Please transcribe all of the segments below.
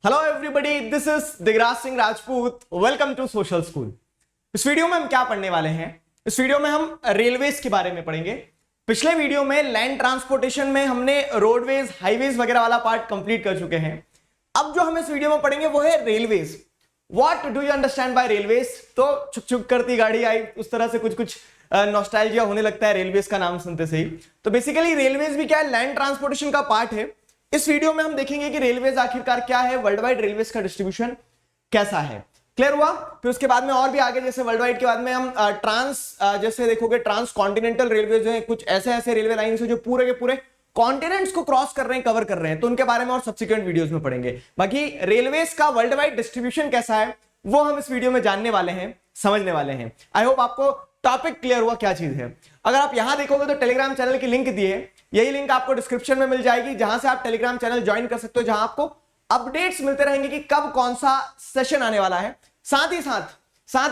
Hello everybody, this is Digraj Singh Rajput. Welcome to social school. इस video में हम क्या पढ़ने वाले हैं? इस वीडियो में हम रेलवेज के बारे में पढ़ेंगे। पिछले वीडियो में लैंड ट्रांसपोर्टेशन में हमने रोडवेज, हाईवेज वगैरह वाला पार्ट कंप्लीट कर चुके हैं। अब जो हम इस वीडियो में पढ़ेंगे वो है railways. What do you understand by railways? तो छुक छुक करती गाड़ी आई, उस तरह से कुछ नॉस्टैल्जिया होने लगता है रेलवेज का नाम सुनते से ही। तो बेसिकली रेलवेज भी क्या है? लैंड ट्रांसपोर्टेशन का पार्ट है। इस वीडियो में हम देखेंगे कि रेलवेज आखिरकार क्या है, वर्ल्ड वाइड रेलवेज का डिस्ट्रीब्यूशन कैसा है। क्लियर हुआ? फिर उसके बाद में और भी आगे, जैसे वर्ल्ड वाइड के बाद में हम जैसे देखोगे ट्रांस कॉन्टिनेंटल रेलवे जो है, कुछ ऐसे रेलवे लाइन है जो पूरे के पूरे कॉन्टिनेंट्स को क्रॉस कर रहे हैं, कवर कर रहे हैं। तो उनके बारे में और सब्सिक्वेंट वीडियोस में पढ़ेंगे। बाकी रेलवेज का वर्ल्ड वाइड डिस्ट्रीब्यूशन कैसा है वो हम इस वीडियो में जानने वाले हैं, समझने वाले हैं। आई होप आपको टॉपिक क्लियर हुआ क्या चीज है। अगर आप यहां देखोगे तो टेलीग्राम चैनल की लिंक दी है, यही लिंक आपको डिस्क्रिप्शन में मिल जाएगी, जहां से आप टेलीग्राम चैनल ज्वाइन कर सकते हो, जहां आपको अपडेट्स मिलते रहेंगे कि कब कौन सा सेशन आने वाला है। साथ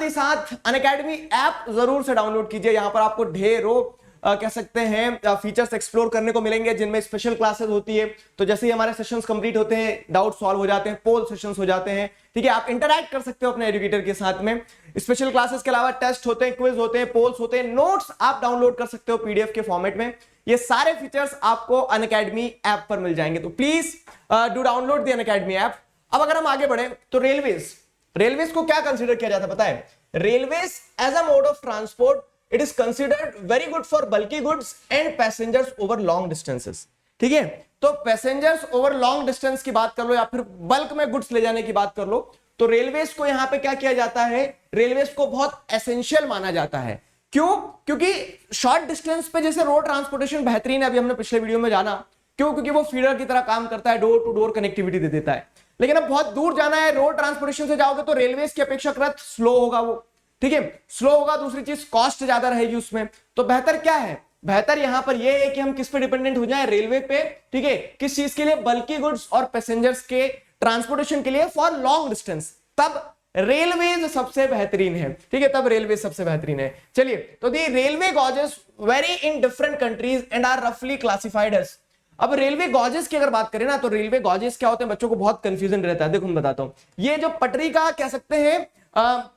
ही साथ अनअकैडमी ऐप जरूर से डाउनलोड कीजिए। यहां पर आपको ढेरों कह सकते हैं फीचर्स एक्सप्लोर करने को मिलेंगे, जिनमें स्पेशल क्लासेस होती है। तो जैसे ही हमारे सेशंस कंप्लीट होते हैं, डाउट सॉल्व हो जाते हैं, पोल सेशंस हो जाते हैं, ठीक है, आप इंटरैक्ट कर सकते हो अपने एजुकेटर के साथ में। स्पेशल क्लासेस के अलावा टेस्ट होते हैं, क्विज होते हैं, पोल्स होते हैं, नोट्स आप डाउनलोड कर सकते हो पीडीएफ के फॉर्मेट में। ये सारे फीचर्स आपको अनअकैडमी ऐप पर मिल जाएंगे। तो please do download the Unacademy app. अब अगर हम आगे बढ़े तो रेलवेज को क्या कंसीडर किया जाता है पता है? Railways as a mode of transport, it is considered very good for bulky goods and passengers over long distances. ठीक है, तो पैसेंजर्स ओवर लॉन्ग डिस्टेंस की बात कर लो या फिर बल्क में गुड्स ले जाने की बात कर लो, तो रेलवेज को यहां पे क्या किया जाता है? रेलवेज को बहुत एसेंशियल माना जाता है। क्यों? क्योंकि शॉर्ट डिस्टेंस पे जैसे रोड ट्रांसपोर्टेशन बेहतरीन है, अभी हमने पिछले वीडियो में जाना। क्यों? क्योंकि वो फीडर की तरह काम करता है, डोर टू डोर कनेक्टिविटी दे देता है। लेकिन अब बहुत दूर जाना है, रोड ट्रांसपोर्टेशन से जाओगे तो रेलवेज की अपेक्षाकृत स्लो होगा वो। ठीक है, स्लो होगा। दूसरी चीज कॉस्ट ज्यादा रहेगी उसमें। तो बेहतर क्या है? बेहतर यहां पर यह है कि हम किस पे डिपेंडेंट हो जाए? रेलवे पे। ठीक है, किस चीज के लिए? बल्की गुड्स और पैसेंजर्स के ट्रांसपोर्टेशन के लिए फॉर लॉन्ग डिस्टेंस। तब रेलवेज सबसे बेहतरीन है। ठीक है, तब रेलवेज सबसे बेहतरीन है। चलिए, तो the railway gauges vary in different countries and are रफली क्लासिफाइड एज। अब रेलवे गॉजेस की अगर बात करें ना, तो रेलवे गॉजेस क्या होते हैं? बच्चों को बहुत कंफ्यूजन रहता है। देखो मैं बताता हूं, ये जो पटरी का कह सकते हैं,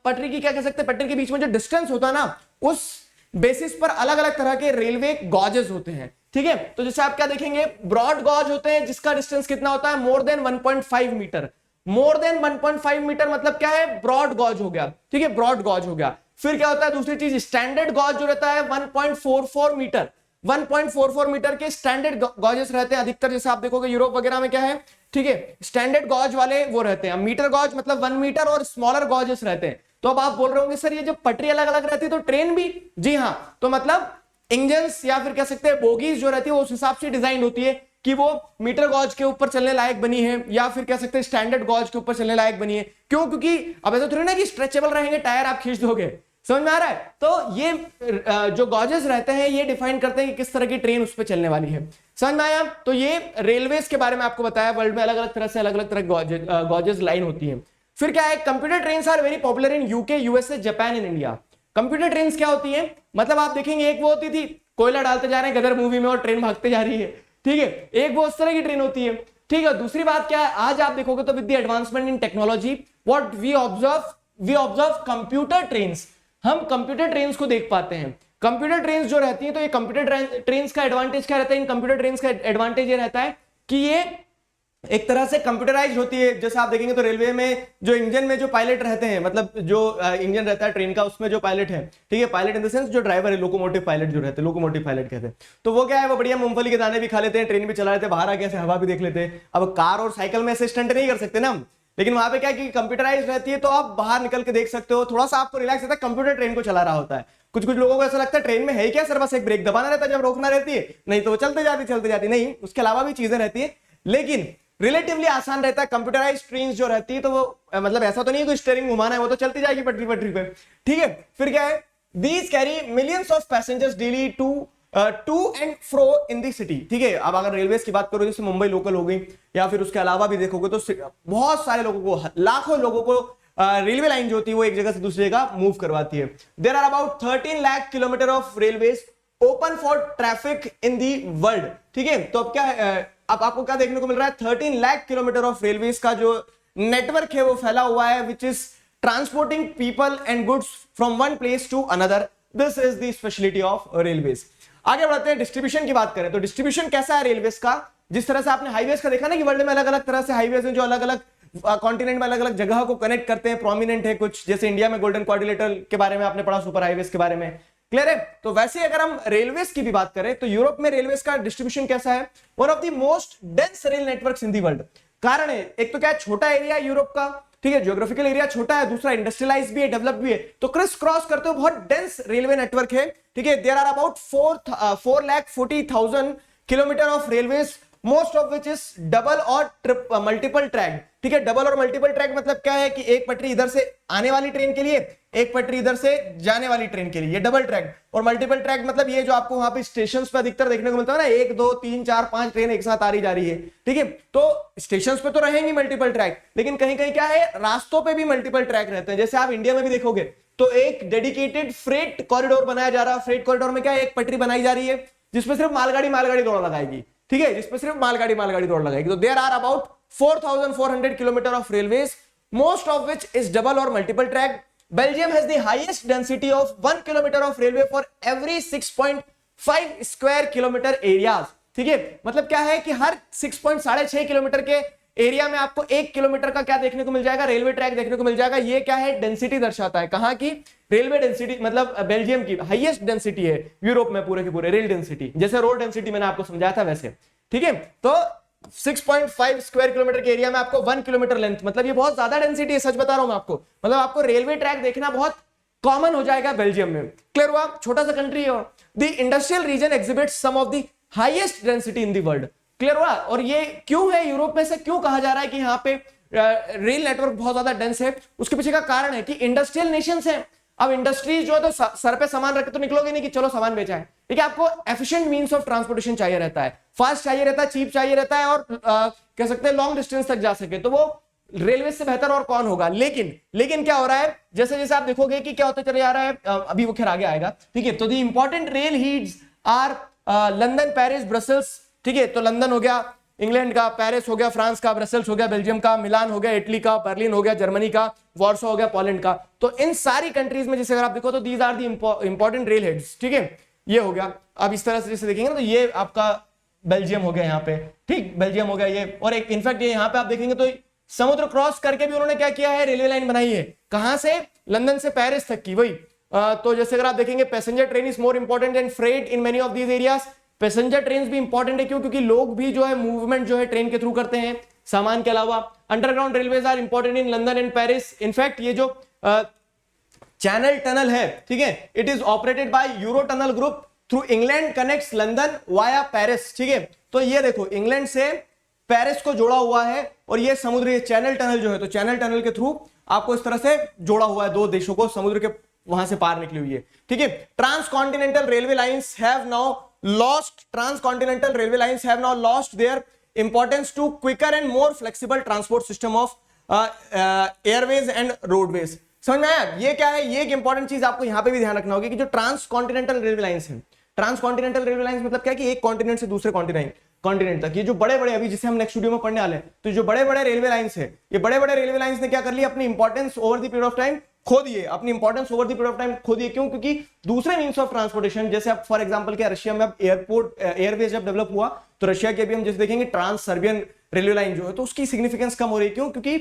पटरी की क्या कह सकते हैं, पटरी के बीच में जो डिस्टेंस होता है ना, उस बेसिस पर अलग अलग तरह के रेलवे गॉजेस होते हैं। ठीक है, तो जैसे आप क्या देखेंगे, ब्रॉड गॉज होते हैं जिसका डिस्टेंस कितना होता है? More than 1.5 metre. More than 1.5 metre मतलब क्या है? ब्रॉड गॉज हो गया। ठीक है, ब्रॉड गॉज हो गया। फिर क्या होता है? दूसरी चीज स्टैंडर्ड गॉज जो रहता है 1.44 मीटर। 1.44 मीटर के स्टैंडर्ड गॉजेस रहते हैं अधिकतर। जैसे आप देखोगे यूरोप वगैरह में क्या है, ठीक है, स्टैंडर्ड गॉज वाले वो रहते हैं। मीटर गॉज मतलब 1 मीटर और स्मॉलर गॉजेस रहते हैं। तो अब आप बोल रहे होंगे सर ये जो पटरी अलग अलग रहती है तो ट्रेन भी? जी हाँ, तो मतलब इंजन्स या फिर कह सकते हैं बोगीज जो रहती है वो उस हिसाब से डिजाइन होती है कि वो मीटर गॉज के ऊपर चलने लायक बनी है या फिर कह सकते हैं स्टैंडर्ड गॉज के ऊपर चलने लायक बनी है। क्यों? क्योंकि अब ऐसा थोड़ी ना कि स्ट्रेचेबल रहेंगे, टायर आप खींच दोगे। समझ में आ रहा है? तो ये जो गॉजेस रहते हैं ये डिफाइन करते हैं कि किस तरह की ट्रेन उस पर चलने वाली है। समझ में आया? तो ये रेलवेज के बारे में आपको बताया। वर्ल्ड में अलग अलग तरह से अलग अलग तरह गॉजेस लाइन होती है। फिर क्या है? Computer trains are very popular in UK, USA, Japan and India. Computer trains क्या होती है? मतलब आप देखेंगे एक वो होती थी, कोयला डालते जा रहे हैं गदर मूवी में और ट्रेन भागते जा रही है। ठीक है, एक वो उस तरह की ट्रेन होती है। ठीक है, दूसरी बात क्या है? आज आप देखोगे तो with the advancement in technology what we observe computer trains. हम कंप्यूटर ट्रेन्स को देख पाते हैं। कंप्यूटर ट्रेन्स जो रहती हैं, तो ये कंप्यूटर ट्रेन्स का एडवांटेज क्या रहता है? इन कंप्यूटर ट्रेन्स का एडवांटेज ये रहता है कि ये एक तरह से कंप्यूटराइज होती है। जैसे आप देखेंगे तो रेलवे में जो इंजन में जो पायलट रहते हैं, मतलब जो इंजन रहता है ट्रेन का, उसमें जो पायलट है, ठीक है, पायलट इन द सेंस जो ड्राइवर है, लोकोमोटिव पायलट जो रहते हैं, लोकोमोटिव पायलट कहते हैं। तो वो क्या है? वो बढ़िया मूंगफली के दाने भी खा लेते हैं, ट्रेन भी चला लेते हैं, बाहर आके ऐसे हवा भी देख लेते हैं। अब कार और साइकिल में असिस्टेंट नहीं कर सकते ना हम, लेकिन वहां पे क्या कि कंप्यूटराइज रहती है, तो आप बाहर निकल के देख सकते हो, थोड़ा सा आपको रिलैक्स रहता है। कंप्यूटर ट्रेन को चला रहा होता है। कुछ लोगों को ऐसा लगता है ट्रेन में है क्या सर, बस एक ब्रेक दबाना रहता है जब रोकना रहती है, नहीं तो वो चलते जाती नहीं, उसके अलावा भी चीजें रहती है, लेकिन रिलेटिवली आसान रहता है। कंप्यूटराइज ट्रेन्स जो रहती है तो वो मतलब ऐसा तो नहीं है कि स्टीयरिंग घुमाना है, वो तो चलती जाएगी पटरी पे। ठीक है, फिर क्या है? These carry millions of passengers daily to and fro in the city. ठीक है, अब अगर रेलवेज की बात करो, जैसे मुंबई लोकल हो गई या फिर उसके अलावा भी देखोगे तो बहुत सारे लोगों को, लाखों लोगों को रेलवे लाइन जो होती है वो एक जगह से दूसरी जगह मूव करवाती है। There are about 13 lakh kilometre of railways open for traffic in the world. ठीक है, तो अब क्या है, अब आपको क्या देखने को मिल रहा है? 13 लाख किलोमीटर ऑफ रेलवेज का जो नेटवर्क है वो फैला हुआ है which is transporting people and goods from one place to another. This is the speciality of railways. आगे बढ़ते हैं, डिस्ट्रीब्यूशन की बात करें तो डिस्ट्रीब्यूशन कैसा है रेलवेज का। जिस तरह से आपने हाईवेज का देखा ना कि वर्ल्ड में अलग अलग तरह से हाईवेज हैं जो अलग अलग कॉन्टिनेंट में अलग अलग जगह को कनेक्ट करते हैं, प्रोमिनेंट है कुछ, जैसे इंडिया में गोल्डन क्वाड्रिलेटरल के बारे में आपने पढ़ा, सुपर हाईवेज के बारे में, क्लियर है। तो वैसे अगर हम रेलवेज की भी बात करें तो यूरोप में रेलवेज का डिस्ट्रीब्यूशन कैसा है, one of the most dense rail networks in the world. कारण है एक तो क्या, छोटा एरिया यूरोप का, ठीक है, ज्योग्राफिकल एरिया छोटा है, दूसरा इंडस्ट्रियलाइज भी है, डेवलप भी है, तो क्रिस क्रॉस करते हुए बहुत डेंस रेलवे नेटवर्क है, ठीक है। There are about 4,40,000 kilometre of railways, most of which is double और मल्टीपल ट्रैक, ठीक है। डबल और मल्टीपल ट्रैक मतलब क्या है कि एक पटरी इधर से आने वाली ट्रेन के लिए, एक पटरी इधर से जाने वाली ट्रेन के लिए, ये डबल ट्रैक। और मल्टीपल ट्रैक मतलब ये जो आपको वहां पे स्टेशंस पे अधिकतर देखने को मिलता है ना, 1 2 3 4 5 ट्रेन एक साथ आ रही जा रही है, ठीक है। तो स्टेशंस पे तो रहेंगे मल्टीपल ट्रैक, लेकिन कहीं कहीं क्या है, रास्तों पे भी मल्टीपल ट्रैक रहते हैं। जैसे आप इंडिया में भी देखोगे तो एक डेडिकेटेड फ्रेट कॉरिडोर बनाया जा रहा है। फ्रेट कॉरिडोर में क्या है, एक पटरी बनाई जा रही है जिसमें सिर्फ मालगाड़ी दौड़ लगाएगी, ठीक है, जिसमें सिर्फ मालगाड़ी दौड़ लगाएगी। तो there are about 4,400 kilometre of railways, most of which is double और multiple track. Belgium has the highest density of 1 kilometer of railway for every 6.5 square kilometer areas, ठीक है। मतलब क्या है कि हर 6.6 किलोमीटर के एरिया में आपको 1 किलोमीटर का क्या देखने को मिल जाएगा, रेलवे ट्रैक देखने को मिल जाएगा। ये क्या है, डेंसिटी दर्शाता है, कहां की, रेलवे डेंसिटी, मतलब बेल्जियम की हाईएस्ट डेंसिटी है यूरोप में पूरे के पूरे, रेल डेंसिटी, जैसे रोड डेंसिटी मैंने आपको समझाया था वैसे, ठीक है। तो 6.5 स्क्वायर किलोमीटर के एरिया में आपको 1 किलोमीटर लेंथ, मतलब ये बहुत ज्यादा डेंसिटी है, सच बता रहा हूं मैं आपको। मतलब आपको रेलवे ट्रैक देखना बहुत कॉमन हो जाएगा बेल्जियम में, क्लियर हुआ। छोटा सा कंट्री है। The industrial region exhibits some of the highest density in the world, clear हुआ। और ये क्यों है, यूरोप में से क्यों कहा जा रहा है कि यहाँ पे रेल नेटवर्क बहुत ज्यादा डेंस है, उसके पीछे का कारण है कि इंडस्ट्रियल नेशंस है। अब इंडस्ट्रीज जो है तो सर पे सामान रख के तो निकलोगे नहीं कि चलो सामान बेचा है, ठीक है। आपको एफिशिएंट मींस ऑफ ट्रांसपोर्टेशन चाहिए रहता है, फास्ट चाहिए रहता है, चीप चाहिए रहता है, और कह सकते हैं लॉन्ग डिस्टेंस तक जा सके, तो वो रेलवे से बेहतर और कौन होगा। लेकिन क्या हो रहा है, जैसे जैसे आप देखोगे कि क्या होता चले जा रहा है, अभी वो खैर आगे आएगा, ठीक है। तो the important rail heads are London, Paris, Brussels, ठीक है। तो लंदन हो गया इंग्लैंड का, पेरिस हो गया फ्रांस का, ब्रसल्स हो गया बेल्जियम का, मिलान हो गया इटली का, बर्लिन हो गया जर्मनी का, वार्सो हो गया पोलैंड का। तो इन सारी कंट्रीज में जैसे अगर आप देखो तो these are the important rail heads, ठीक है। ये हो गया। अब इस तरह से जैसे देखेंगे ना तो ये आपका बेल्जियम हो गया यहाँ पे, ठीक, बेल्जियम हो गया ये। और एक इनफैक्ट ये यहाँ पे आप देखेंगे तो समुद्र क्रॉस करके भी उन्होंने क्या किया है, रेलवे लाइन बनाई है, कहां से, लंदन से पेरिस तक की, वही। तो जैसे अगर आप देखेंगे passenger train is more important than freight in many of these areas. Passenger train भी इंपॉर्टेंट है, क्यों, क्योंकि लोग भी जो है मूवमेंट जो है ट्रेन के थ्रू करते हैं सामान के अलावा। Underground railways are important in London and Paris. In fact ये जो चैनल टनल है, ठीक है, it is operated by euro tunnel group through England connects London via Paris, ठीक है। तो ये देखो इंग्लैंड से पेरिस को जोड़ा हुआ है, और ये समुद्री चैनल टनल जो है, तो चैनल टनल के थ्रू आपको इस तरह से जोड़ा हुआ है दो देशों को, समुद्र के वहां से पार निकली हुई है, ठीक है। Transcontinental railway lines have now lost transcontinental railway lines have now lost their importance to quicker and more flexible transport system of airways and roadways। समझ में आया, ये क्या है, ये एक इंपॉर्टेंट चीज आपको यहां पे भी ध्यान रखना होगी कि जो ट्रांसकॉन्टिनेंटल रेलवे लाइंस हैं, ट्रांसकॉन्टिनेंटल रेलवे लाइंस मतलब क्या है कि एक कॉन्टिनेंट से दूसरे कॉन्टिनेंट तक, ये जो बड़े बड़े, अभी जिसे हम नेक्स्ट वीडियो में पढ़ने वाले हैं, तो जो बड़े बड़े रेलवे लाइंस है, ये बड़े बड़े रेलवे लाइंस ने क्या कर लिया, अपनी importance over the period of time खो दिए, अपनी importance over the period of time खो दिए। क्यों, क्योंकि दूसरे मींस ऑफ ट्रांसपोर्टेशन, जैसे आप फॉर एग्जांपल क्या, रशिया में अब एयरवेज जब डेवलप हुआ तो रशिया के भी हम जैसे देखेंगे ट्रांस सर्बियन रेलवे लाइन जो है, तो उसकी सिग्निफिकेंस कम हो रही है। क्यों, क्योंकि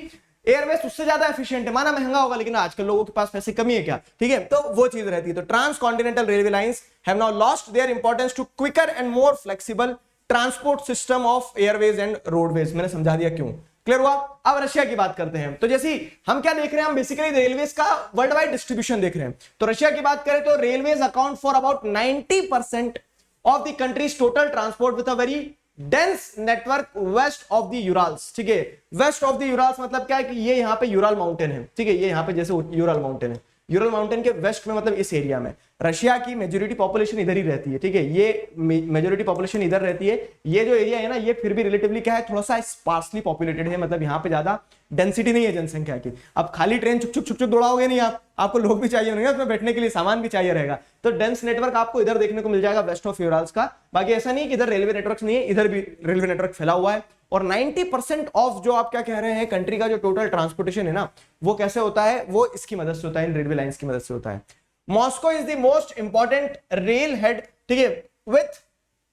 एयरवेज उससे ज्यादा एफिशिएंट है, माना महंगा होगा लेकिन आजकल लोगों के पास पैसे कमी है क्या, ठीक है, तो वो चीज रहती है। तो transcontinental railway lines have now lost their importance to quicker and more flexible transport system of airways and roadways. मैंने समझा दिया क्यों, क्लियर हुआ। अब रशिया की बात करते हैं। तो जैसे हम क्या देख रहे हैं, हम बेसिकली रेलवेज का वर्ल्ड वाइड डिस्ट्रीब्यूशन देख रहे हैं। तो रशिया की बात करें तो railways account for about 90% of the countries total transport with a very dense network west of the Urals, ठीक है। वेस्ट ऑफ द यूराल्स मतलब क्या है कि ये यहाँ पे यूराल माउंटेन है, ठीक है, ये यहाँ पे जैसे यूराल माउंटेन है, यूरल माउंटेन के वेस्ट में, मतलब इस एरिया में रशिया की मेजोरिटी पॉपुलेशन इधर ही रहती है, ठीक है, ये मेजोरिटी पॉपुलेशन इधर रहती है। ये जो एरिया है ना, ये फिर भी रिलेटिवली क्या है, थोड़ा सा स्पार्सली पॉपुलेटेड है, मतलब यहाँ पे ज्यादा डेंसिटी नहीं है जनसंख्या की। अब खाली ट्रेन चुक चुक चुक चुक दौड़ाओगे नहीं आपको लोग भी चाहिए होंगे उसमें बैठने के लिए, सामान भी चाहिए रहेगा। तो डेंस नेटवर्क आपको इधर देखने को मिल जाएगा वेस्ट ऑफ यूराल्स का। बाकी ऐसा नहीं कि इधर रेलवे नेटवर्क नहीं है, इधर भी रेलवे नेटवर्क फैला हुआ है। और 90% ऑफ जो आप क्या कह रहे हैं कंट्री का जो टोटल ट्रांसपोर्टेशन है ना, वो कैसे होता है, वो इसकी मदद से होता है, इन रेलवे लाइंस की मदद से होता है। Moscow is the most important rail head, ठीक है, with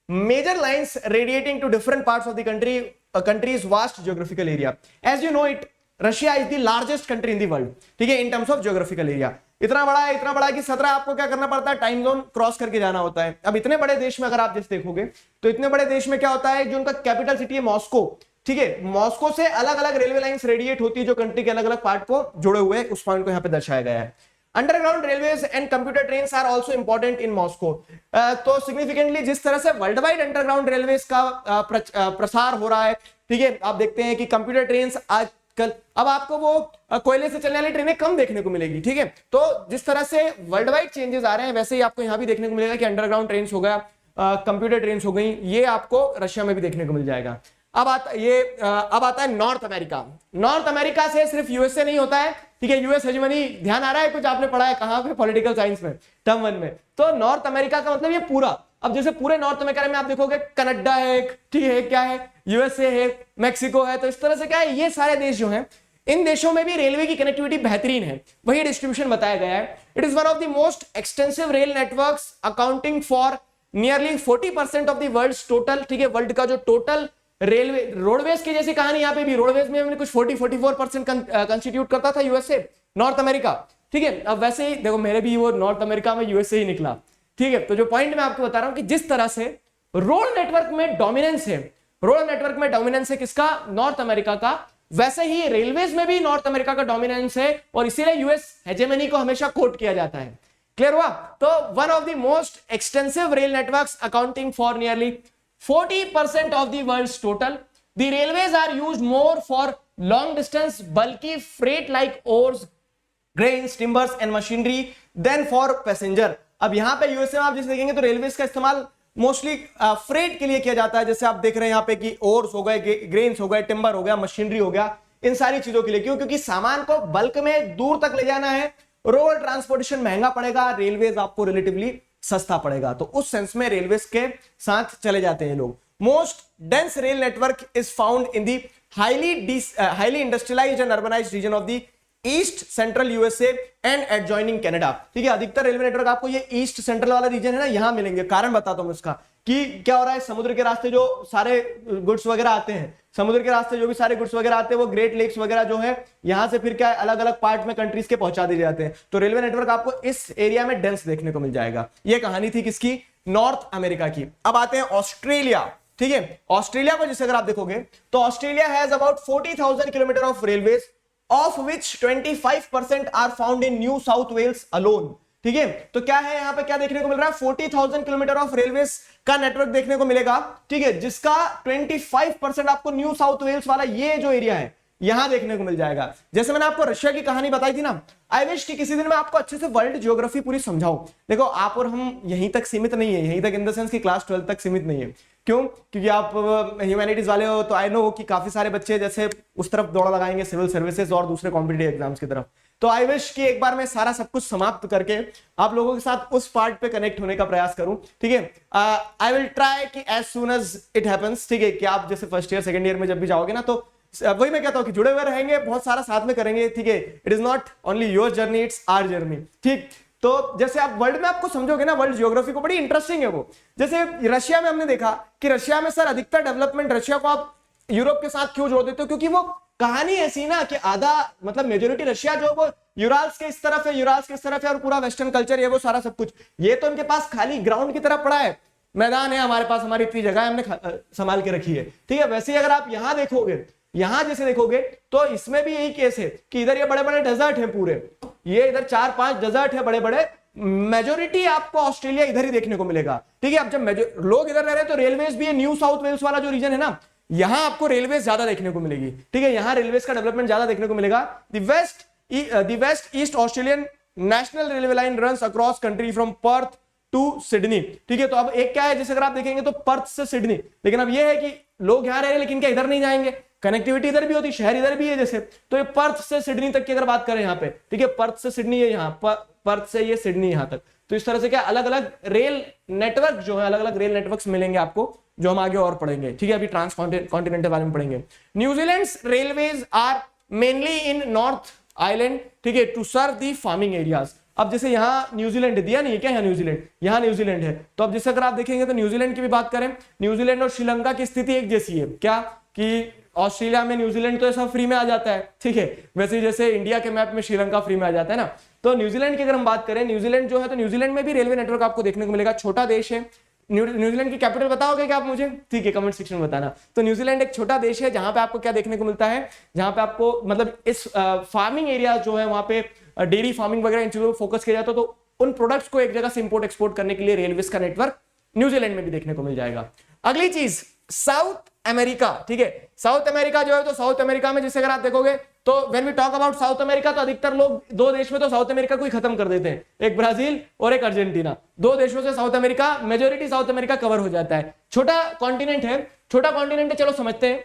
major lines radiating to different parts of the country, countries vast geographical area. As you know it, Russia is the largest country in the world, ठीक है, in terms of geographical area. इतना बड़ा है, इतना बड़ा है कि 17 आपको क्या करना पड़ता है, टाइम जोन क्रॉस करके जाना होता है। अब इतने बड़े देश में अगर आप जैसे देखोगे तो इतने बड़े देश में क्या होता है, जो उनका कैपिटल सिटी है मॉस्को, ठीक है, मॉस्को से अलग अलग रेलवे लाइंस रेडिएट होती है जो कंट्री के अलग अलग पार्ट को जुड़े हुए, उस पॉइंट को यहाँ पे दर्शाया गया है। Underground railways and computer trains are also important in Moscow. तो सिग्निफिकेंटली जिस तरह से वर्ल्ड वाइड अंडरग्राउंड रेलवेज का प्रसार हो रहा है, ठीक है, आप देखते हैं कि कंप्यूटर ट्रेन्स आजकल, अब आपको वो कोयले से चलने वाली ट्रेनें कम देखने को मिलेगी, ठीक है। तो जिस तरह से वर्ल्ड वाइड चेंजेस आ रहे हैं, वैसे ही आपको यहां भी देखने को मिलेगा कि अंडरग्राउंड ट्रेन्स हो गया, कंप्यूटर ट्रेन्स हो गई, ये आपको रशिया में भी देखने को मिल जाएगा। अब आता है नॉर्थ अमेरिका। नॉर्थ अमेरिका से सिर्फ यूएसए नहीं होता है, ठीक है, यूएस हेजेमनी ध्यान आ रहा है कुछ, आपने पढ़ा है कहां पे, पॉलिटिकल साइंस में, टर्म 1 में। तो नॉर्थ अमेरिका का मतलब ये पूरा, अब जैसे पूरे नॉर्थ अमेरिका में आप देखोगे कनाडा है, ठीक है, क्या है, यूएसए है, मैक्सिको है, तो इस तरह से क्या है, ये सारे देश जो हैं, इन देशों में भी रेलवे की कनेक्टिविटी बेहतरीन है, वही डिस्ट्रीब्यूशन बताया गया है। It is one of the most extensive rail networks accounting for nearly 40% of the world's total, ठीक है, वर्ल्ड का जो टोटल रेलवे, रोडवेज की जैसी कहानी यहाँ पे भी, रोडवेज में हमने कुछ 40-44% कंस्टिट्यूट करता था यूएसए, नॉर्थ अमेरिका, ठीक है। अब वैसे ही देखो मेरे भी वो नॉर्थ अमेरिका में यूएसए ही निकला, ठीक है। तो जो पॉइंट मैं आपको बता रहा हूं कि जिस तरह से रोड नेटवर्क में डोमिनेंस है, रोड नेटवर्क में डोमिनेंस है किसका, नॉर्थ अमेरिका का, वैसे ही रेलवेज में भी नॉर्थ अमेरिका का डोमिनेंस है, और इसीलिए यूएस हेजेमनी को हमेशा कोट किया जाता है। क्लियर हुआ? तो one of the most extensive rail networks accounting for nearly 40% of the world's total. The railways are used more for long distance bulky freight like ores, grains, timbers and machinery than for passenger. अब यहां पे USA में आप जैसे देखेंगे तो railways का इस्तेमाल मोस्टली फ्रेट के लिए किया जाता है, जैसे आप देख रहे हैं यहाँ पे कि ओर्स हो गए, ग्रेन्स हो गए, टिम्बर हो गया, मशीनरी हो गया, इन सारी चीजों के लिए। क्यों? क्योंकि सामान को बल्क में दूर तक ले जाना है, रोड ट्रांसपोर्टेशन महंगा पड़ेगा, रेलवेज आपको रिलेटिवली सस्ता पड़ेगा, तो उस सेंस में रेलवेज के साथ चले जाते हैं लोग। Most dense rail network is found in the highly industrialised and urbanised region of the east central USA and adjoining Canada, ठीक है। अधिकतर रेलवे नेटवर्क आपको ये ईस्ट सेंट्रल वाला रीजन है ना, यहां मिलेंगे। कारण बताता हूं इसका कि क्या हो रहा है, समुद्र के रास्ते जो सारे गुड्स वगैरह आते हैं, समुद्र के रास्ते जो भी सारे गुड्स वगैरह आते हैं, वो ग्रेट लेक्स वगैरह जो है, यहां से फिर क्या है, अलग अलग पार्ट में कंट्रीज के पहुंचा दिए जाते हैं। तो रेलवे नेटवर्क आपको इस एरिया में डेंस देखने को मिल जाएगा। ये कहानी थी किसकी, नॉर्थ अमेरिका की। अब आते हैं ऑस्ट्रेलिया, ठीक है। ऑस्ट्रेलिया को जैसे अगर आप देखोगे तो Australia has about 40,000 kilometre of railways, of which 25% are found in New South Wales alone, ठीक है। तो क्या है यहाँ पे, क्या देखने को मिल रहा है, 40,000 किलोमीटर ऑफ रेलवेज का नेटवर्क देखने को मिलेगा, ठीक है, जिसका 25% आपको न्यू साउथ वेल्स वाला ये जो एरिया है यहां देखने को मिल जाएगा। जैसे मैंने आपको रशिया की कहानी बताई थी ना, आई विश कि किसी दिन मैं आपको अच्छे से वर्ल्ड ज्योग्राफी पूरी समझाऊं। देखो आप और हम यहीं तक सीमित नहीं है, यहीं तक इन द सेंस कि क्लास 12 तक सीमित नहीं है। क्यों? क्योंकि आप ह्यूमैनिटीज वाले हो, तो आई नो कि काफी सारे बच्चे जैसे उस तरफ दौड़ लगाएंगे, सिविल सर्विसेज और दूसरे कॉम्पिटिटिव एग्जाम्स की तरफ। तो आई विश कि एक बार मैं सारा सब कुछ समाप्त करके आप लोगों के साथ उस पार्ट पे कनेक्ट होने का प्रयास करूं, ठीक है। आई विल ट्राई कि as soon as it happens, ठीक है, कि आप जैसे फर्स्ट ईयर सेकंड ईयर में जब भी जाओगे ना, तो वही मैं कहता हूं कि जुड़े हुए रहेंगे, बहुत सारा साथ में करेंगे, ठीक है। It is not only your journey, it's our journey, ठीक। तो जैसे आप वर्ल्ड में आपको समझोगे ना, वर्ल्ड ज्योग्राफी को, बड़ी इंटरेस्टिंग है वो। जैसे रशिया में हमने देखा कि रशिया में सर अधिकतर डेवलपमेंट, रशिया को आप यूरोप के साथ क्यों जोड़ देते हो, क्योंकि वो कहानी ऐसी ना कि आधा मतलब मेजोरिटी रशिया जो वो यूराल्स के इस तरफ है, यूराल्स के इस तरफ है, और पूरा वेस्टर्न कल्चर है वो सारा सब कुछ, ये तो उनके पास खाली ग्राउंड की तरह पड़ा है, मैदान है हमारे पास, हमारी इतनी जगह हमने संभाल के रखी है, ठीक है। वैसे ही अगर आप यहां देखोगे, यहां जैसे देखोगे तो इसमें भी यही केस है कि इधर ये बड़े बड़े डेजर्ट हैं पूरे, ये इधर 4-5 डेजर्ट है बड़े बड़े, मेजोरिटी आपको ऑस्ट्रेलिया इधर ही देखने को मिलेगा, ठीक है। अब जब लोग इधर रह रहे हैं तो रेलवेज भी है, न्यू साउथ वेल्स वाला जो रीजन है ना, यहां आपको रेलवेज ज्यादा देखने को मिलेगी, ठीक है, यहां रेलवेज का डेवलपमेंट ज्यादा देखने को मिलेगा। The west east Australian national railway line runs across country from Perth to Sydney, ठीक है। तो अब एक क्या है, जैसे अगर आप देखेंगे तो पर्थ से सिडनी, लेकिन अब ये है कि लोग यहां रह रहे हैं लेकिन क्या इधर नहीं जाएंगे, कनेक्टिविटी इधर भी होती, शहर इधर भी है जैसे, तो ये पर्थ से सिडनी तक की अगर बात करें यहाँ पे, ठीक है, पर्थ से सिडनी है, यहाँ पर्थ से ये सिडनी यहां तक। तो इस तरह से क्या अलग अलग रेल नेटवर्क जो है, अलग अलग रेल नेटवर्क्स मिलेंगे आपको जो हम आगे और पढ़ेंगे, ठीक है, अभी ट्रांस कॉन्टिनेंटल बारे में पढ़ेंगे। New Zealand railways are mainly in North Island, ठीक है, to serve the farming areas. अब जैसे यहाँ न्यूजीलैंड दिया नहीं है क्या, यहाँ न्यूजीलैंड है, तो अब जैसे अगर आप देखेंगे तो न्यूजीलैंड की भी बात करें, न्यूजीलैंड और श्रीलंका की स्थिति एक जैसी है, क्या कि ऑस्ट्रेलिया में न्यूजीलैंड तो ऐसा फ्री में आ जाता है, ठीक है, वैसे जैसे इंडिया के मैप में श्रीलंका फ्री में आ जाता है ना। तो न्यूजीलैंड की अगर हम बात करें, न्यूजीलैंड जो है तो न्यूजीलैंड में भी रेलवे नेटवर्क आपको देखने को मिलेगा, छोटा देश है। न्यूजीलैंड की कैपिटल बताओगे क्या आप मुझे, ठीक है, कमेंट सेक्शन में बताना। तो न्यूजीलैंड एक छोटा देश है जहां पे आपको क्या देखने को मिलता है, जहां पे आपको मतलब इस फार्मिंग एरिया जो है वहां पे डेयरी फार्मिंग वगैरह इन चीजों पर फोकस किया जाता है, तो उन प्रोडक्ट्स को एक जगह से इंपोर्ट एक्सपोर्ट करने के लिए रेलवेज का नेटवर्क न्यूजीलैंड में भी देखने को मिल जाएगा। अगली चीज साउथ अमेरिका, ठीक है, साउथ अमेरिका जो है तो साउथ अमेरिका में जैसे अगर आप देखोगे तो when we talk about South America तो अधिकतर लोग दो देश में तो साउथ अमेरिका को ही खत्म कर देते हैं, एक ब्राजील और एक अर्जेंटीना, दो देशों से south America, majority south America cover हो जाता है। छोटा कॉन्टिनेंट है, चलो समझते हैं।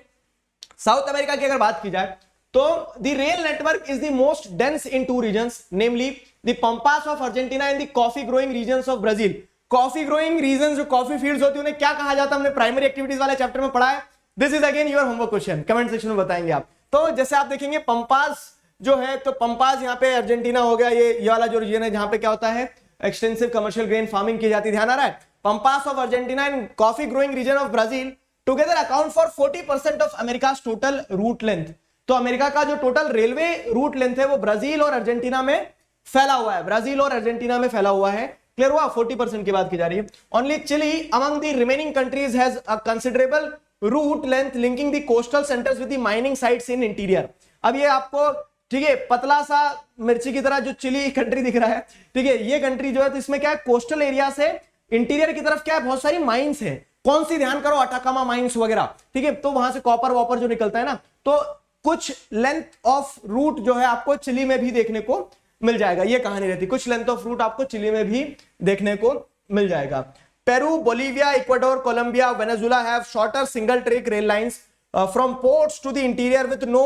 साउथ अमेरिका की अगर बात की जाए तो the rail network is the most dense in two regions, namely the pampas of Argentina and the coffee growing regions of Brazil. Coffee growing region, जो कॉफी फील्ड्स होती है उन्हें क्या कहा जाता है, हमने प्राइमरी एक्टिविटीज वाले चैप्टर में पढ़ा है। This is again your homework question, comment section में बताएंगे आप। तो जैसे आप देखेंगे पंपास जो है, तो पंपास यहाँ पे अर्जेंटीना हो गया, ये वाला जो रीजन है जहां पे क्या होता है एक्सटेंसिव कमर्शियल ग्रेन फार्मिंग की जाती है, ध्यान आ रहा है। Pampas of Argentina and coffee growing region of Brazil together account for 40% of America's total route length. तो अमेरिका का जो टोटल रेलवे रूट लेंथ है वो ब्राजील और अर्जेंटीना में फैला हुआ है, ब्राजील और अर्जेंटीना में फैला हुआ है। क्लियर हुआ, 40% की बात की जा रही है। Only Chile among the remaining countries has a considerable route length linking the coastal centres with the mining sites in interior. अब ये आपको, ठीक है, पतला सा मिर्ची की तरह जो चिली कंट्री दिख रहा है, ठीक है, ये कंट्री जो है तो इसमें क्या है, कोस्टल एरिया से इंटीरियर की तरफ क्या है, बहुत सारी माइंस है। कौन सी, ध्यान करो, अटाकामा माइंस वगैरह, ठीक है, तो वहां से कॉपर वॉपर जो निकलता है ना, तो कुछ लेंथ ऑफ रूट जो है आपको चिली में भी देखने को मिल जाएगा। ये कहानी रहती, कुछ लेंथ ऑफ रूट आपको चिली में भी देखने को मिल जाएगा। Peru, Bolivia, Ecuador, Colombia, Venezuela have shorter single track rail lines from ports to the interior with no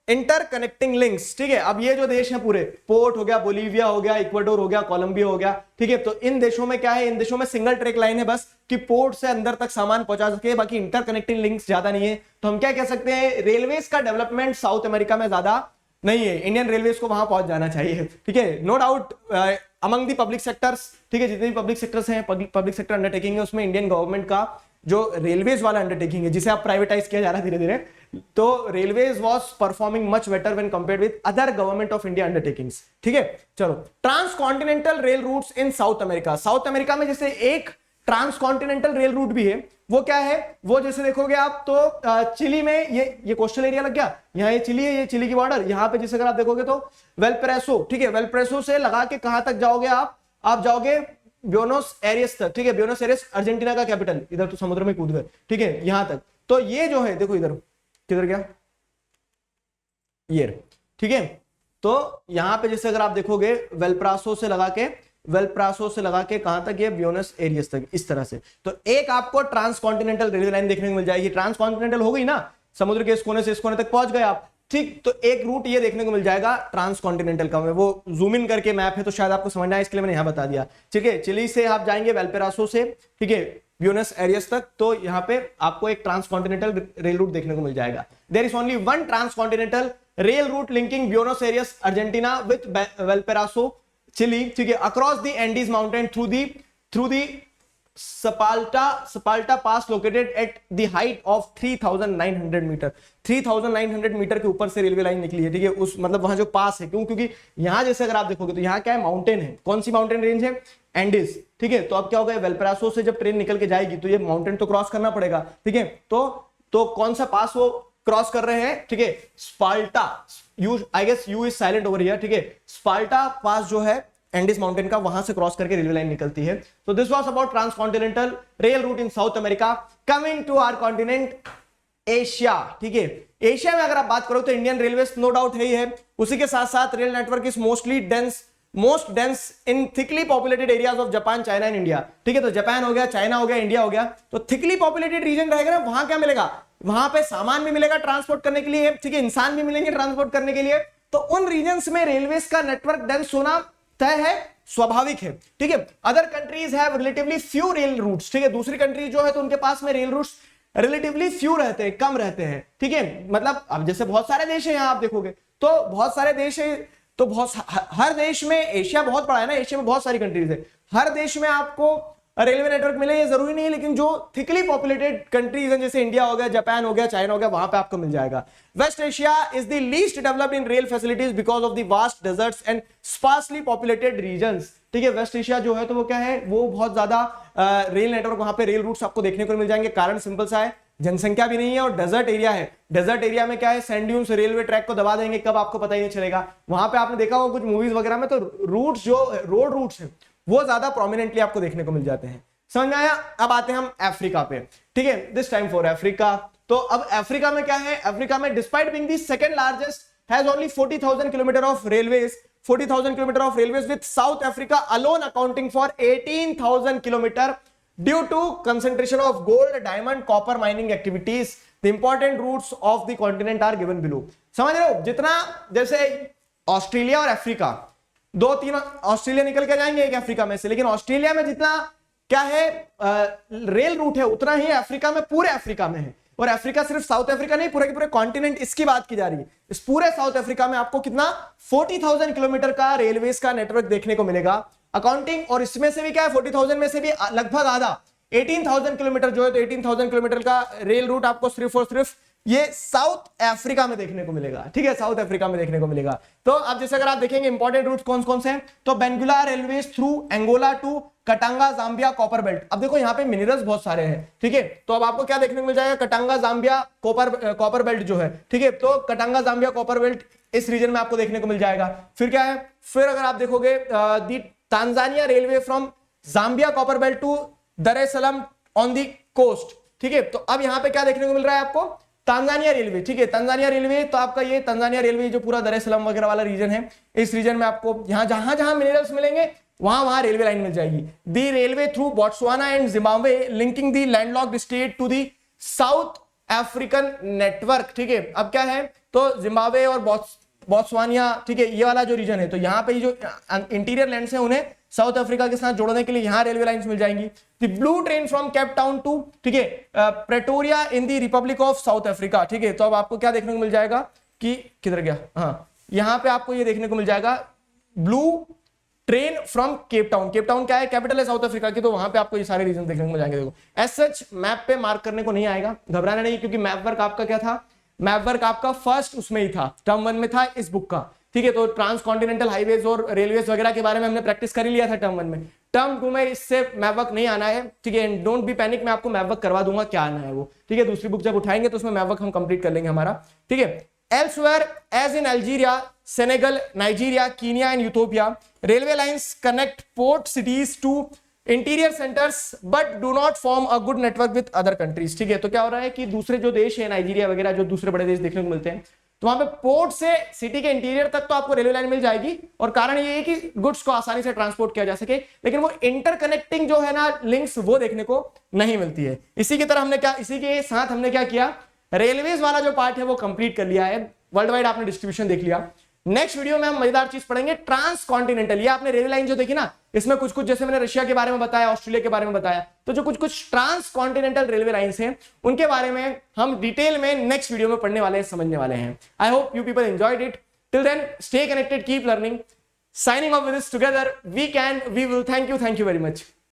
interconnecting links. ठीक है, अब ये जो देश है पूरे, पोर्ट हो गया, बोलीविया हो गया, इक्वाडोर हो गया, कोलंबिया हो गया, ठीक है, तो इन देशों में क्या है, इन देशों में सिंगल ट्रैक लाइन है बस, कि पोर्ट से अंदर तक सामान पहुंचा सके, बाकी इंटरकनेक्टिंग लिंक्स ज्यादा नहीं है। तो हम क्या कह सकते हैं, रेलवेज का डेवलपमेंट साउथ अमेरिका में ज्यादा नहीं है। इंडियन रेलवेज को वहां पहुंच जाना चाहिए, ठीक है, no doubt. Among the public sectors, ठीक है, जितने भी पब्लिक सेक्टर्स हैं, पब्लिक सेक्टर अंडरटेकिंग है, उसमें इंडियन गवर्नमेंट का जो रेलवेज वाला अंडरटेकिंग है, जिसे आप प्राइवेटाइज किया जा रहा है धीरे धीरे, तो railways was performing much better when compared with other government of India undertakings. ठीक है, चलो, transcontinental rail roots in South America. South America में जैसे एक ट्रांसकॉन्टिनेंटल रेल रूट भी है, वो क्या है, वो जैसे देखोगे आप तो चिली में ये कोस्टल एरिया लग गया, यहाँ ये चिली है, ये चिली की बॉर्डर, यहाँ पे जैसे अगर आप देखोगे तो वेलप्रेसो, ठीक है, वेलप्रेसो से लगा के कहां तक जाओगे आप जाओगे ब्यूनोस एरियस तक, ठीक है, ब्यूनोस एरियस अर्जेंटीना का कैपिटल, इधर तो समुद्र में कूद गए, ठीक है, यहां तक। तो ये जो है देखो, इधर किधर गया ये, ठीक है, तो यहां पे जैसे अगर आप देखोगे वेलप्रासो से लगा के कहां तक, ये ब्यूनस एरियस तक, इस तरह से। तो एक आपको ट्रांसकॉन्टिनेंटल रेलवे लाइन देखने को मिल जाएगी। ट्रांसकॉन्टिनेंटल हो गई ना, समुद्र के इस कोने से इस कोने तक पहुंच गए आप, ठीक, तो एक रूट ये देखने को मिल जाएगा ट्रांसकॉन्टिनेंटल का। वो जूम इन करके मैप है तो शायद आपको समझना है, इसके लिए मैंने यहां बता दिया। ठीक है, चिली से आप जाएंगे वेलपेरासो से, ठीक है, ब्यूनस एरियस तक, तो यहां पे आपको एक ट्रांसकॉन्टिनेंटल रेल रूट देखने को मिल जाएगा। There is only one transcontinental rail route linking Buenos Aires Argentina with Valparaiso Chile, ठीक है, across the Andes mountain through the Uspallata pass located at the height of 3900 metre. 3900 metre के ऊपर से railway line निकली है, ठीक है, उस मतलब वहां जो पास है, क्योंकि यहां जैसे अगर आप देखोगे तो यहां क्या है, माउंटेन है। कौन सी माउंटेन रेंज है, एंडीज, ठीक है, तो अब क्या होगा, वेलपेरासो से जब ट्रेन निकल के जाएगी तो ये माउंटेन तो क्रॉस करना पड़ेगा, ठीक है, तो कौन सा पास वो क्रॉस कर रहे हैं, ठीक है, Uspallata, U I guess U is silent over here, ठीक है, स्पाल्टा पास जो है एंडीज माउंटेन का, वहां से क्रॉस करके रेलवे लाइन निकलती है। तो this was about transcontinental rail route in South America. Coming to our continent Asia, ठीक है, एशिया में अगर आप बात करो तो इंडियन रेलवे नो डाउट है ही है, उसी के साथ साथ rail network is most dense in thickly populated areas of Japan, China and India. ठीक है, तो जापान हो गया, चाइना हो गया, इंडिया हो गया, तो थिकली पॉपुलेटेड रीजन रहेगा ना, वहां क्या मिलेगा, वहां पे सामान भी मिलेगा ट्रांसपोर्ट करने के लिए, ठीक है, इंसान भी मिलेंगे ट्रांसपोर्ट करने के लिए। तो उन रीजन्स में रेलवेज का नेटवर्क डेंस होना तय है, स्वाभाविक है, ठीक है। Other countries have relatively few rail routes, ठीक है। दूसरी कंट्री जो है तो उनके पास में रेल रूट्स रिलेटिवली फ्यू रहते हैं, कम रहते हैं, ठीक है। मतलब अब जैसे बहुत सारे देश हैं, यहां आप देखोगे तो बहुत सारे देश है, तो हर देश में, एशिया बहुत बड़ा है ना, एशिया में बहुत सारी कंट्रीज है, हर देश में आपको रेलवे नेटवर्क मिले ये जरूरी नहीं है, लेकिन जो थिकली पॉपुलेटेड कंट्रीज हैं जैसे इंडिया हो गया, जापान हो गया, चाइना हो गया, वहां पे आपको मिल जाएगा। West Asia is the least developed in rail facilities because of the vast deserts and sparsely populated regions, ठीक है। वेस्ट एशिया जो है तो वो क्या है, वो बहुत ज्यादा रेल नेटवर्क, वहां पे रेल रूट्स आपको देखने को मिल जाएंगे। कारण सिंपल सा है, जनसंख्या भी नहीं है और डेजर्ट एरिया है। डेजर्ट एरिया में क्या है, सैंड ड्यून्स, रेलवे ट्रैक को दबा देंगे कब आपको पता ही नहीं चलेगा। वहां पे आपने देखा होगा कुछ मूवीज वगैरह में तो रूट्स, जो रोड रूट्स हैं वो ज्यादा प्रोमिनेंटली आपको देखने को मिल जाते हैं। समझ में आया? अब आते हैं हम अफ्रीका पे, ठीक है। This time for Africa. तो अब अफ्रीका में क्या है, अफ्रीका में despite being the second largest has only 40,000 kilometre of railways, 40,000 kilometre of railways, with South Africa alone accounting for 18,000 kilometre due to concentration of gold, diamond, copper mining activities. The important routes of the continent are given below. समझ रहे हो? जितना जैसे Australia और Africa, 2-3 Australia निकल के जाएंगे एक अफ्रीका में से, लेकिन ऑस्ट्रेलिया में जितना क्या है रेल रूट है उतना ही अफ्रीका में, पूरे अफ्रीका में है। और अफ्रीका सिर्फ साउथ अफ्रीका नहीं, पूरे के पूरे कॉन्टिनेंट, इसकी बात की जा रही है। इस पूरे साउथ अफ्रीका में आपको कितना 40,000 किलोमीटर का रेलवेज का नेटवर्क देखने को मिलेगा अकाउंटिंग। और इसमें से भी क्या है, 40,000 में से भी लगभग आधा 18,000 किलोमीटर जो है, तो 18,000 किलोमीटर का रेल रूट आपको सिर्फ और सिर्फ ये साउथ अफ्रीका में देखने को मिलेगा, ठीक है। साउथ अफ्रीका में देखने को मिलेगा। तो अब जैसे अगर आप देखेंगे इंपॉर्टेंट रूट्स कौन कौन से हैं, तो Benguela railways through Angola to Katanga, Zambia, copper belt. अब देखो यहाँ पे मिनरल्स बहुत सारे हैं, ठीक है। तो अब आपको क्या देखने को मिल जाएगा, कटांगा, जाम्बिया, कॉपर बेल्ट जो है, ठीक है। तो कटांगा, जाम्बिया, कॉपर बेल्ट इस रीजन में आपको देखने को मिल जाएगा। फिर क्या है, फिर अगर आप देखोगे the Tanzania railway from Zambia copper belt to Dar es Salaam on the coast, ठीक है। तो अब यहाँ पे क्या देखने को मिल रहा है आपको, तांजानिया रेलवे, ठीक है। तांजानिया रेलवे, तो आपका ये तांजानिया रेलवे जो पूरा दर एस सलाम वगैरह वाला रीजन है, इस रीजन में आपको यहाँ जहां जहां मिनरल्स मिलेंगे वहां वहां रेलवे लाइन मिल जाएगी। The railway through Botswana and Zimbabwe linking the landlocked state to the South African network, ठीक है। अब क्या है, तो जिम्बाब्वे और बोट्सवानिया, ठीक है, ये वाला जो रीजन है, तो यहाँ पे जो इंटीरियर लैंड्स हैं उन्हें साउथ अफ्रीका के साथ जोड़ने के लिए यहाँ रेलवे लाइंस मिल जाएंगी। The blue train from Cape Town to, ठीक है, Pretoria in the Republic of South Africa, ठीक है। तो अब आपको क्या देखने को मिल जाएगा कि किधर गया, हाँ, यहाँ पे आपको ये देखने को मिल जाएगा blue train from Cape town. Cape Town क्या है, कैपिटल है साउथ अफ्रीका की, तो वहां पे आपको ये सारे रीजन देखने को मिल जाएंगे। देखो एज सच मैप पे मार्क करने को नहीं आएगा, घबराना नहीं, क्योंकि मैप वर्क आपका क्या था, मैप वर्क आपका फर्स्ट उसमें ही था, टर्म 1 में था इस बुक का, ठीक है। तो ट्रांस कॉन्टिनेंटल हाईवेज और रेलवेज वगैरह के बारे में हमने प्रैक्टिस कर ही लिया था टर्म 1 में। टर्म 2 में इससे मैप वर्क नहीं आना है, ठीक है। डोंट बी पैनिक, मैं आपको मैप वर्क करवा दूंगा क्या आना है वो, ठीक है। दूसरी बुक जब उठाएंगे तो उसमें मैप वर्क हम कंप्लीट कर लेंगे हमारा, ठीक है। Elsewhere, as in Algeria, Senegal, Nigeria, Kenya and Ethiopia, railway lines connect port cities to interior centers but do not form a good network with other countries, ठीक है। तो क्या हो रहा है कि दूसरे जो देश है, नाइजीरिया वगैरह, जो दूसरे बड़े देश देखने को मिलते हैं, तो वहां पे पोर्ट से सिटी के इंटीरियर तक तो आपको रेलवे लाइन मिल जाएगी, और कारण ये है कि गुड्स को आसानी से ट्रांसपोर्ट किया जा सके, लेकिन वो इंटरकनेक्टिंग जो है ना लिंक्स, वो देखने को नहीं मिलती है। इसी की तरह हमने क्या, इसी के साथ हमने क्या किया, रेलवेज वाला जो पार्ट है वो कंप्लीट कर लिया है, वर्ल्ड वाइड आपने डिस्ट्रीब्यूशन देख लिया। नेक्स्ट वीडियो में हम मजेदार चीज पढ़ेंगे, ट्रांस कॉन्टिनेंटल। ये आपने रेलवे लाइन जो देखी ना, इसमें कुछ कुछ, जैसे मैंने रशिया के बारे में बताया, ऑस्ट्रेलिया के बारे में बताया, तो जो कुछ कुछ ट्रांस कॉन्टिनेंटल रेलवे लाइंस हैं उनके बारे में हम डिटेल में नेक्स्ट वीडियो में पढ़ने वाले हैं, समझने वाले हैं। I hope you people enjoyed it. Till then stay connected, keep learning, signing off with this together we can, we will. Thank you very much.